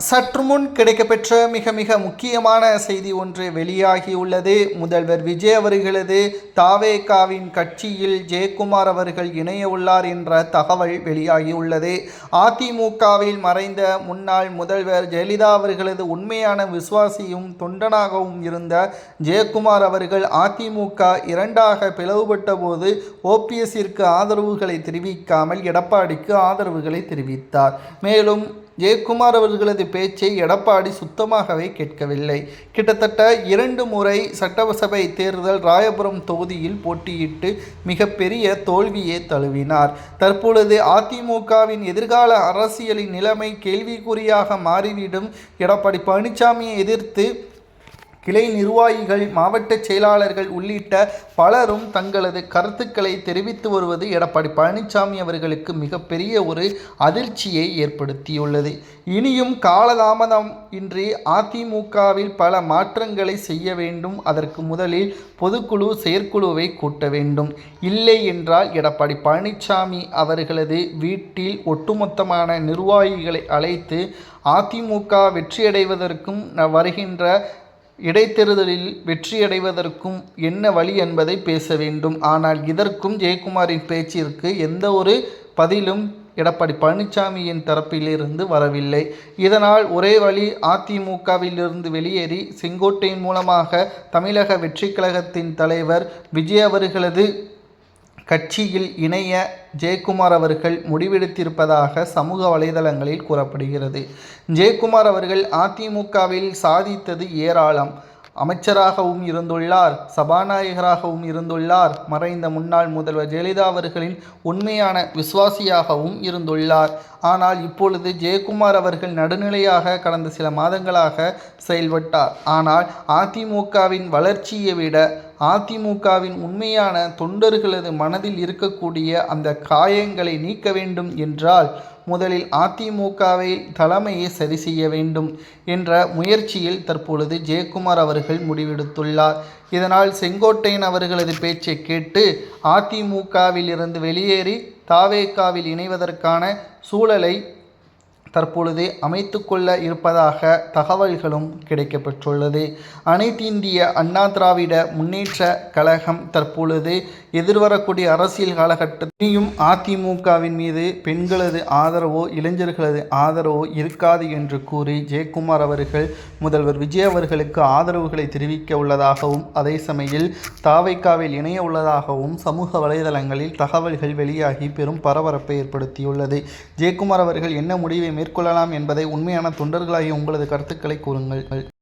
சற்று முன் கிடைக்கப்பெற்ற மிக முக்கியமான செய்தி ஒன்று வெளியாகியுள்ளது. முதல்வர் விஜய் அவர்களது தாவேகாவின் கட்சியில் ஜெயக்குமார் அவர்கள் இணைய உள்ளார் என்ற தகவல் வெளியாகியுள்ளது. அதிமுகவில் மறைந்த முன்னாள் முதல்வர் ஜெயலலிதா அவர்களது உண்மையான விசுவாசியும் தொண்டனாகவும் இருந்த ஜெயக்குமார் அவர்கள் அதிமுக இரண்டாக பிளவுபட்ட போது ஓபிஎஸ்ஸிற்கு ஆதரவுகளை தெரிவிக்காமல் எடப்பாடிக்கு ஆதரவுகளை தெரிவித்தார். மேலும் ஜெயக்குமார் அவர்களது பேச்சை எடப்பாடி சுத்தமாகவே கேட்கவில்லை. கிட்டத்தட்ட 2 முறை சட்டசபை தேர்தல் ராயபுரம் தொகுதியில் போட்டியிட்டு மிகப்பெரிய தோல்வியை தழுவினார். தற்பொழுது அதிமுகவின் எதிர்கால அரசியலின் நிலைமை கேள்விக்குறியாக மாறிவிடும். எடப்பாடி பழனிசாமியை எதிர்த்து கிளை நிர்வாகிகள், மாவட்ட செயலாளர்கள் உள்ளிட்ட பலரும் தங்களது கருத்துக்களை தெரிவித்து வருவது எடப்பாடி பழனிசாமி அவர்களுக்கு மிகப்பெரிய ஒரு அதிர்ச்சியை ஏற்படுத்தியுள்ளது. இனியும் காலதாமதம் இன்றி அதிமுகவில் பல மாற்றங்களை செய்ய வேண்டும். அதற்கு முதலில் பொதுக்குழு செயற்குழுவை கூட்ட வேண்டும். இல்லை என்றால் எடப்பாடி பழனிசாமி அவர்களது வீட்டில் ஒட்டுமொத்தமான நிர்வாகிகளை அழைத்து அதிமுக வெற்றியடைவதற்கும் வருகின்ற இடைத்தேர்தலில் வெற்றியடைவதற்கும் என்ன வழி என்பதை பேச வேண்டும். ஆனால் இதற்கும் ஜெயக்குமாரின் பேச்சிற்கு எந்த ஒரு பதிலும் எடப்பாடி பழனிசாமியின் தரப்பிலிருந்து வரவில்லை. இதனால் ஒரே வழி, அதிமுகவிலிருந்து வெளியேறி செங்கோட்டையின் மூலமாக தமிழக வெற்றி கழகத்தின் தலைவர் விஜய் அவர்களது கட்சியில் இணைய ஜெயக்குமார் அவர்கள் முடிவெடுத்திருப்பதாக சமூக வலைதளங்களில் கூறப்படுகிறது. ஜெயக்குமார் அவர்கள் அதிமுகவில் சாதித்தது ஏராளம். அமைச்சராகவும் இருந்துள்ளார், சபாநாயகராகவும் இருந்துள்ளார், மறைந்த முன்னாள் முதல்வர் ஜெயலலிதா அவர்களின் உண்மையான விசுவாசியாகவும் இருந்துள்ளார். ஆனால் இப்பொழுது ஜெயக்குமார் அவர்கள் நடுநிலையாக கடந்த சில மாதங்களாக செயல்பட்டார். ஆனால் அதிமுகவின் வளர்ச்சியை விட அதிமுகவின் உண்மையான தொண்டர்களது மனதில் இருக்கக்கூடிய அந்த காயங்களை நீக்க வேண்டும் என்றால் முதலில் அதிமுகவை தலைமையை சரி செய்ய வேண்டும் என்ற முயற்சியில் தற்பொழுது ஜெயக்குமார் அவர்கள் முடிவெடுத்துள்ளார். இதனால் செங்கோட்டையன் அவர்களது பேச்சை கேட்டு அதிமுகவில் இருந்து வெளியேறி தாவேகாவில் இணைவதற்கான சூழலை தற்பொழுது அமைத்து கொள்ள இருப்பதாக தகவல்களும் கிடைக்கப்பெற்றுள்ளது. அனைத்து இந்திய அண்ணா திராவிட முன்னேற்ற கழகம் தற்பொழுது எதிர்வரக்கூடிய அரசியல் காலகட்டத்திலும் அதிமுகவின் மீது பெண்களது ஆதரவோ இளைஞர்களது ஆதரவோ இருக்காது என்று கூறி ஜெயக்குமார் அவர்கள் முதல்வர் விஜய் அவர்களுக்கு ஆதரவுகளை தெரிவிக்க உள்ளதாகவும் அதே சமயம் தாவேகாவில் இணைய உள்ளதாகவும் சமூக வலைதளங்களில் தகவல்கள் வெளியாகி பெரும் பரபரப்பை ஏற்படுத்தியுள்ளது. ஜெயக்குமார் அவர்கள் என்ன முடிவை மேற்கொள்ளலாம் என்பதை உண்மையான தொண்டர்களாகிய உங்களது கருத்துக்களை கூறுங்கள்.